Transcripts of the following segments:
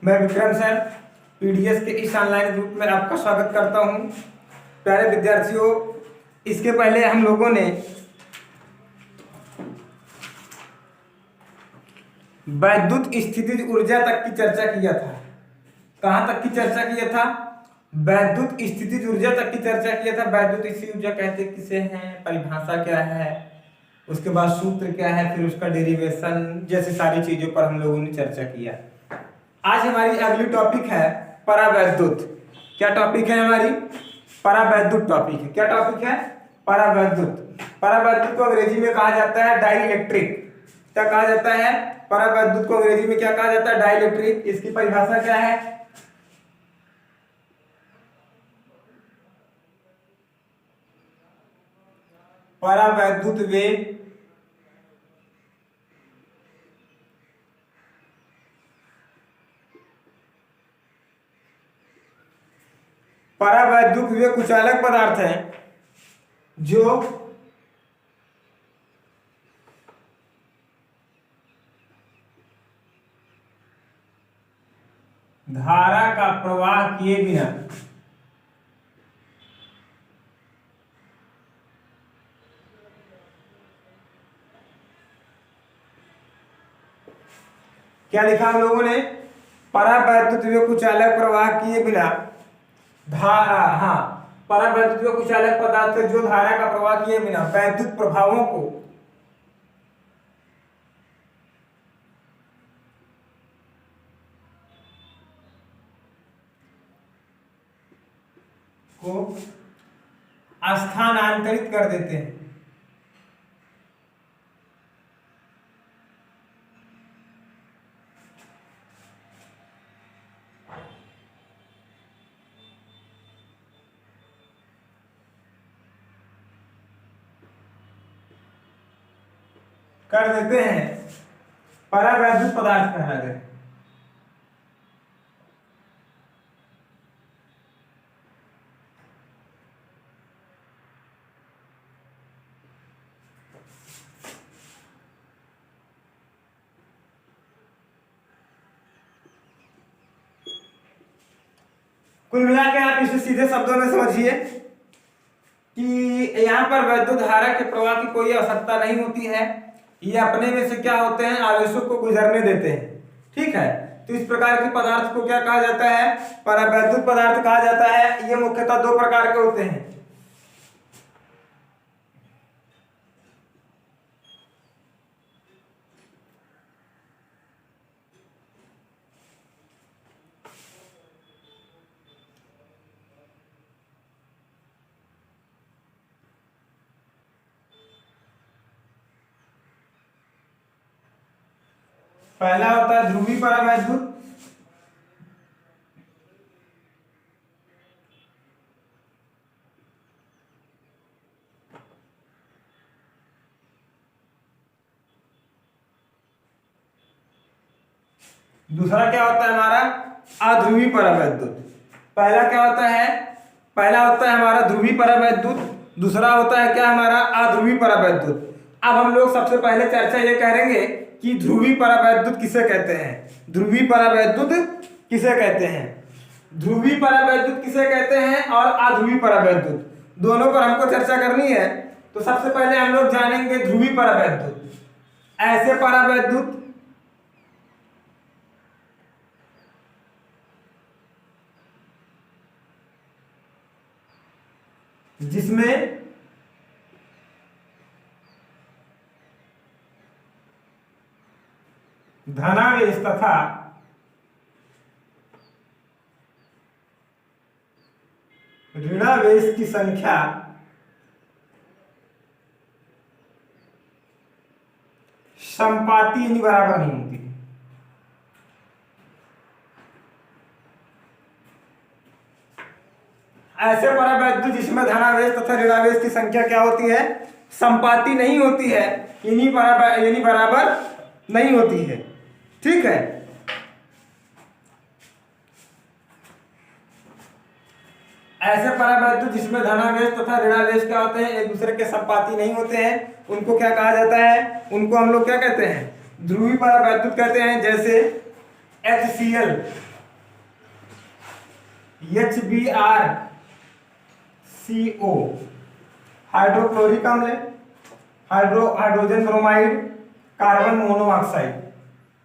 मैं Vikram sir PDS के इस ऑनलाइन ग्रुप में आपका स्वागत करता हूं। प्यारे विद्यार्थियों, इसके पहले हम लोगों ने वैद्युत स्थितिज ऊर्जा तक की चर्चा किया था। कहां तक की चर्चा किया था? वैद्युत स्थितिज ऊर्जा तक की चर्चा किया था। वैद्युत स्थितिज ऊर्जा कहते किसे हैं, परिभाषा क्या है, उसके बाद सूत्र क्या है, फिर उसका डेरिवेशन जैसी सारी चीजों पर हम लोगों ने चर्चा किया। आज हमारी अगली टॉपिक है परावैद्युत। क्या टॉपिक है हमारी? परावैद्युत टॉपिक है। क्या टॉपिक है? परावैद्युत। परावैद्युत को अंग्रेजी में कहा जाता है डाइइलेक्ट्रिक। क्या कहा जाता है? परावैद्युत को अंग्रेजी में क्या कहा जाता है? डाइइलेक्ट्रिक। इसकी परिभाषा क्या है? परावैद्युत वेग परावैद्युत वे कुचालक पदार्थ हैं जो धारा का प्रवाह किए बिना क्या लिखा हम लोगों ने? परावैद्युत वे कुचालक प्रवाह किए बिना धारा, परावैद्युत वे कुचालक पदार्थ जो धारा का प्रवाह किए बिना वैद्युत प्रभावों को स्थानांतरित कर देते हैं। परावैद्युत पदार्थ कहलाते हैं। कुल मिला के आप इसे सीधे शब्दों में समझिए कि यहाँ पर वैद्युत धारा के प्रवाह की कोई आवश्यकता नहीं होती है। ये अपने में से क्या होते हैं? आवेशों को गुजरने देते हैं। ठीक है, तो इस प्रकार के पदार्थ को क्या कहा जाता है? परावैद्युत पदार्थ कहा जाता है। ये मुख्यतः दो प्रकार के होते हैं। पहला होता है ध्रुवीय परावैद्युत, दूसरा क्या होता है हमारा? अध्रुवीय परावैद्युत। पहला क्या होता है? पहला होता है हमारा ध्रुवीय परावैद्युत, दूसरा होता है क्या हमारा? अध्रुवीय परावैद्युत। अब हम लोग सबसे पहले चर्चा ये करेंगे कि ध्रुवीय परावैद्युत किसे कहते हैं। ध्रुवीय परावैद्युत किसे कहते हैं? ध्रुवीय परावैद्युत किसे कहते हैं और अध्रुवीय परावैद्युत, दोनों पर हमको चर्चा करनी है। तो सबसे पहले हम लोग जानेंगे ध्रुवीय परावैद्युत। ऐसे परावैद्युत जिसमें धनावेश तथा ऋणावेश की संख्या समपाती बराबर नहीं होती। ऐसे परावैद्युत जिसमें धनावेश तथा ऋणावेश की संख्या क्या होती है? समपाती नहीं होती है, यानी बराबर नहीं होती है। ठीक है, ऐसे परावैद्युत जिसमें धनावेश तथा ऋणावेश क्या होते हैं? एक दूसरे के संपाती नहीं होते हैं, उनको क्या कहा जाता है? उनको हम लोग क्या कहते हैं? ध्रुवीय परावैद्युत कहते हैं। जैसे HCl HBrCO, हाइड्रोक्लोरिक अम्ल, हाइड्रोजन ब्रोमाइड, कार्बन मोनोऑक्साइड।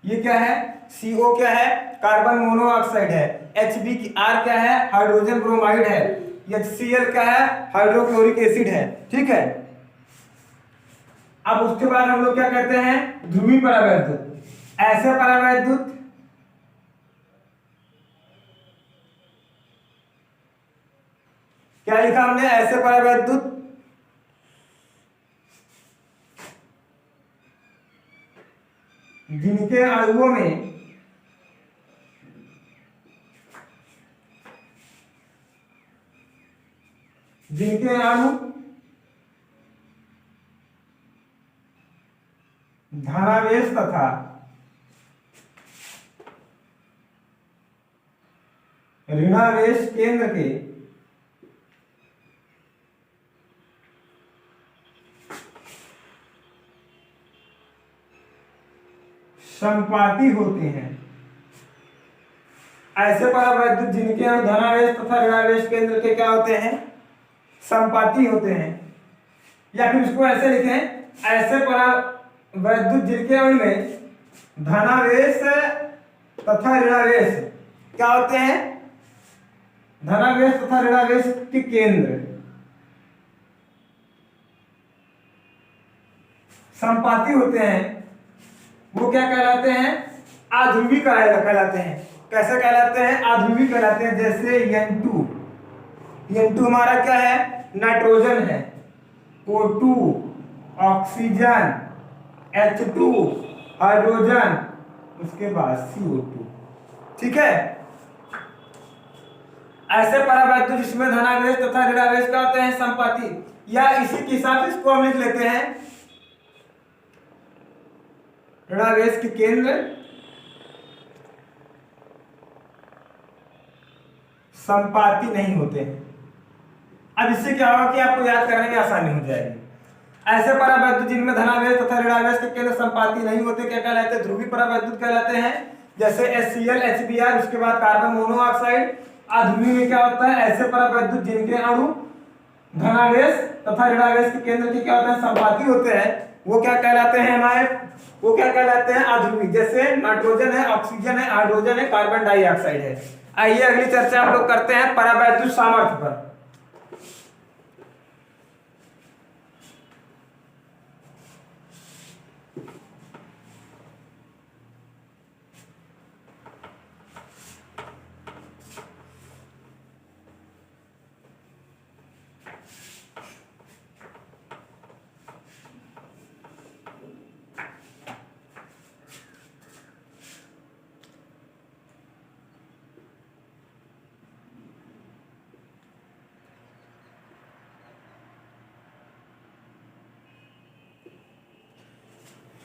ये क्या है? CO क्या है? कार्बन मोनोऑक्साइड है। HBr क्या है? हाइड्रोजन ब्रोमाइड है। HCl क्या है? हाइड्रोक्लोरिक एसिड है। ठीक है। अब उसके बाद हम लोग क्या कहते हैं? ध्रुवीय परावैद्युत। ऐसे परावैद्युत क्या लिखा हमने? ऐसे परावैद्युत जिनके अणुओं में अणु धनावेश तथा ऋणावेश केंद्र के संपाती होते हैं। ऐसे परावैद्युत जिनके अणु धनावेश तथा ऋणावेश केंद्र के क्या होते हैं? संपाती होते हैं। या फिर इसको ऐसे लिखें, ऐसे परावैद्युत जिनके अणु में धनावेश तथा ऋणावेश क्या होते हैं? धनावेश तथा ऋणावेश के केंद्र संपाती होते हैं, वो क्या कहलाते हैं? आध्रुवी कहलाते हैं। कैसे कहलाते हैं? आध्रुवी कहलाते हैं। जैसे N2 हमारा क्या है? नाइट्रोजन है। O2 ऑक्सीजन, H2 हाइड्रोजन, उसके बाद CO2। ठीक है। ऐसे परावैद्युत जिसमें धनावेश तथा ऋणावेश क्या होते हैं? संपाती। या इसी के हिसाब से इसको हम लिख लेते हैं, ऋणावेश के केंद्र संपाती नहीं होते हैं। अब इससे क्या होगा कि आपको याद करने में आसानी हो जाएगी। ऐसे परावैद्युत जिनमें धनावेश तथा ऋणावेश के केंद्र संपाती नहीं होते क्या कहलाते हैं? ध्रुवीय परावैद्युत कहलाते हैं। जैसे HCl, HBr, उसके बाद कार्बन मोनोऑक्साइड। अध्रुवीय में क्या होता है? ऐसे परावैद्युत जिनके अणु धनावेश तथा ऋणावेश के केंद्र के क्या होते हैं? संपाती होते हैं। वो क्या कहलाते हैं हमारे? वो क्या कहलाते हैं? अध्रुवीय। जैसे नाइट्रोजन है, ऑक्सीजन है, हाइड्रोजन है, कार्बन डाइऑक्साइड है। आइए अगली चर्चा हम लोग करते हैं परावैद्युत सामर्थ्य पर।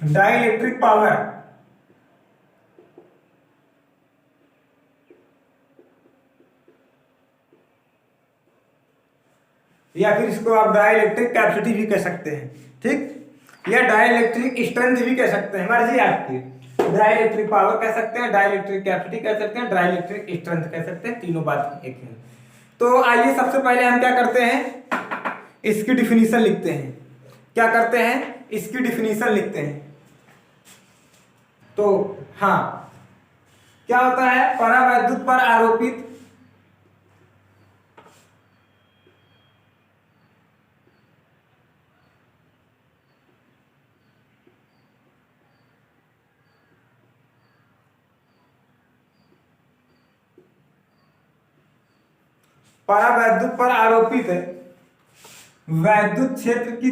डाइलेक्ट्रिक पावर या फिर इसको आप डाइलेक्ट्रिक कैपेसिटी भी कह सकते हैं। ठीक। या डाइलेक्ट्रिक स्ट्रेंथ भी कह सकते हैं, मर्जी आपकी। डाइलेक्ट्रिक पावर कह सकते हैं, डाइलेक्ट्रिक कैपेसिटी कह सकते हैं, डाइलेक्ट्रिक स्ट्रेंथ कह सकते हैं। तीनों बात एक है। तो आइए सबसे पहले हम क्या करते हैं? इसकी डिफिनीशन लिखते हैं। क्या करते हैं? इसकी डिफिनीशन लिखते हैं। तो हाँ, क्या होता है? परावैद्युत पर आरोपित वैद्युत क्षेत्र की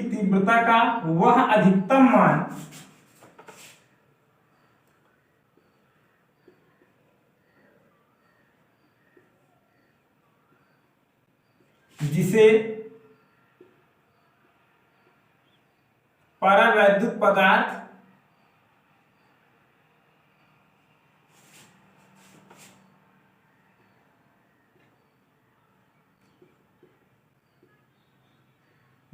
तीव्रता का वह अधिकतम मान जिसे परावैद्युत पदार्थ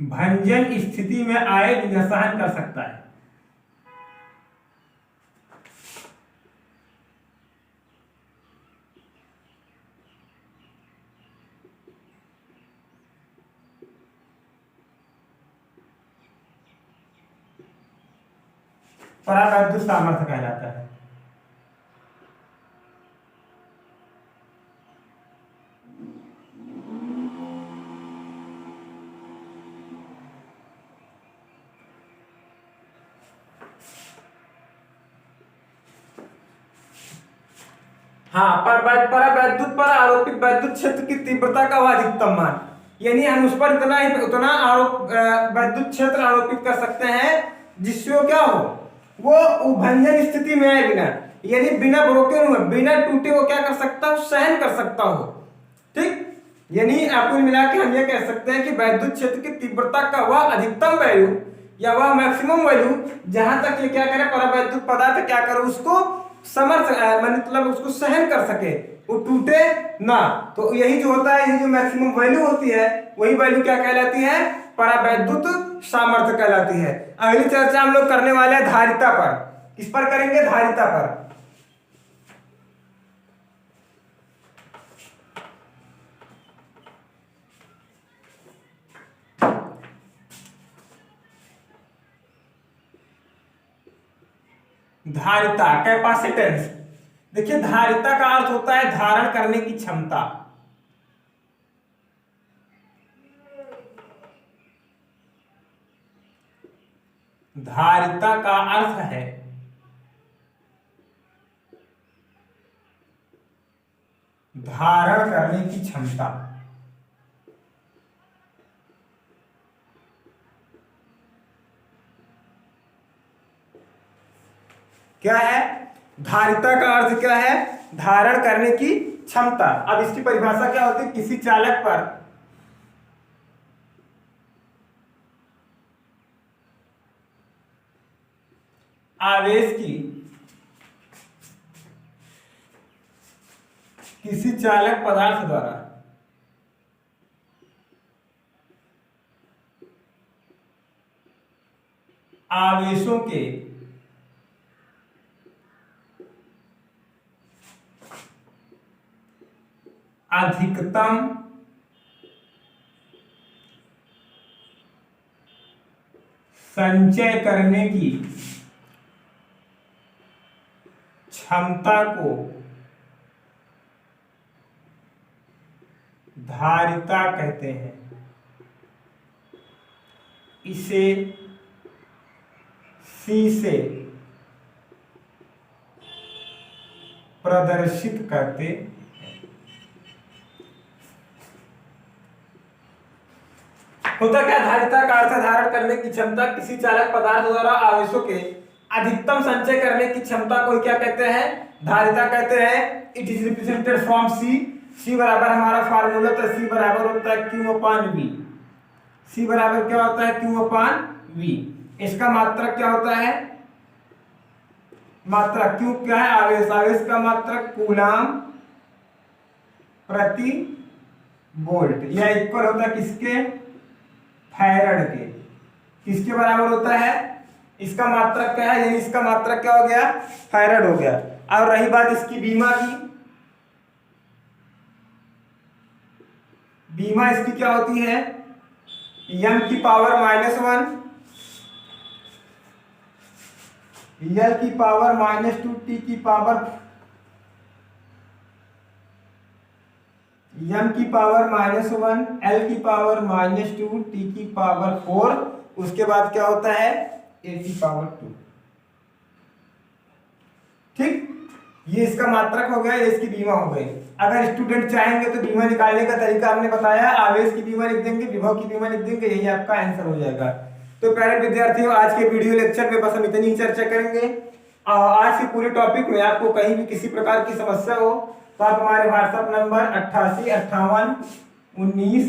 भंजन स्थिति में आए बिना सहन कर सकता है। परावैद्युत सामर्थ्य कहलाता है। हाँ, परावैद्युत पर आरोपित वैद्युत क्षेत्र की तीव्रता का अधिकतम मान, यानी हम उस पर उतना आरोप वैद्युत क्षेत्र आरोपित कर सकते हैं जिससे वो क्या हो, वो उभंजन स्थिति में आए बिना, यानी बिना ब्रोकन हुए, बिना टूटे वो क्या कर सकता हो, सहन कर सकता हो। ठीक, यानी आपको मिला के हम ये कह सकते हैं कि वैद्युत क्षेत्र की तीव्रता का वह अधिकतम वैल्यू या वह मैक्सिमम वैल्यू जहां तक ये क्या करे, परावैद्युत पदार्थ क्या करे, उसको मतलब उसको सहन कर सके, वो टूटे ना। तो यही जो होता है, यही जो मैक्सिमम वैल्यू होती है, वही वैल्यू क्या कहलाती है, परावैद्युत सामर्थ्य कहलाती है। अगली चर्चा हम लोग करने वाले हैं धारिता पर। किस पर करेंगे, धारिता पर। धारिता, कैपेसिटेंस। देखिए, धारिता का अर्थ होता है धारण करने की क्षमता। धारिता का अर्थ है धारण करने की क्षमता। क्या है, धारिता का अर्थ क्या है, धारण करने की क्षमता। अब इसकी परिभाषा क्या होती है, किसी चालक पर आवेश की, किसी चालक पदार्थ द्वारा आवेशों के अधिकतम संचय करने की क्षमता को धारिता कहते हैं। इसे C से प्रदर्शित करते हैं। होता क्या, धारिता का अर्थ धारण करने की क्षमता, किसी चालक पदार्थ द्वारा आवेशों के अधिकतम संचय करने की क्षमता को क्या कहते हैं, धारिता कहते हैं। It is represented from C बराबर हमारा फार्मूला था, C बराबर होता है Q/V। C बराबर क्या होता है, Q/V। इसका मात्रक क्या होता है, मात्रक, Q क्या है, आवेश, आवेश का मात्रक कूलाम प्रति वोल्ट। यह इक्वल होता है किसके, फैराड के। किसके बराबर होता है, इसका मात्रक क्या है, यानी इसका मात्रक क्या हो गया, फैराड हो गया। और रही बात इसकी बीमा की, बीमा इसकी क्या होती है, m की पावर -1 L की पावर -2 T की पावर m की पावर -1 L की पावर -2 T की पावर 4, उसके बाद क्या होता है, A की पावर 2। ठीक, ये इसका मात्रक हो गया, ये इसकी बीमा हो गई। अगर स्टूडेंट चाहेंगे तो बीमा निकालने का तरीका हमने बताया, आवेश की बीमा लिख देंगे, विभव की बीमा लिख देंगे, यही आपका आंसर हो जाएगा। तो प्यारे विद्यार्थियों, आज के वीडियो लेक्चर में बस हम इतनी ही चर्चा करेंगे। आज के पूरे टॉपिक में आपको कहीं भी किसी प्रकार की समस्या हो तो आप हमारे व्हाट्सएप नंबर 88 58 19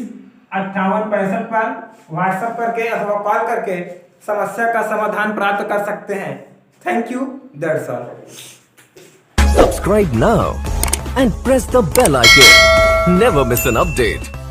58 65 पर व्हाट्सएप करके अथवा कॉल करके समस्या का समाधान प्राप्त कर सकते हैं। Thank you, that's all. Subscribe now and press the bell icon. Never miss an update.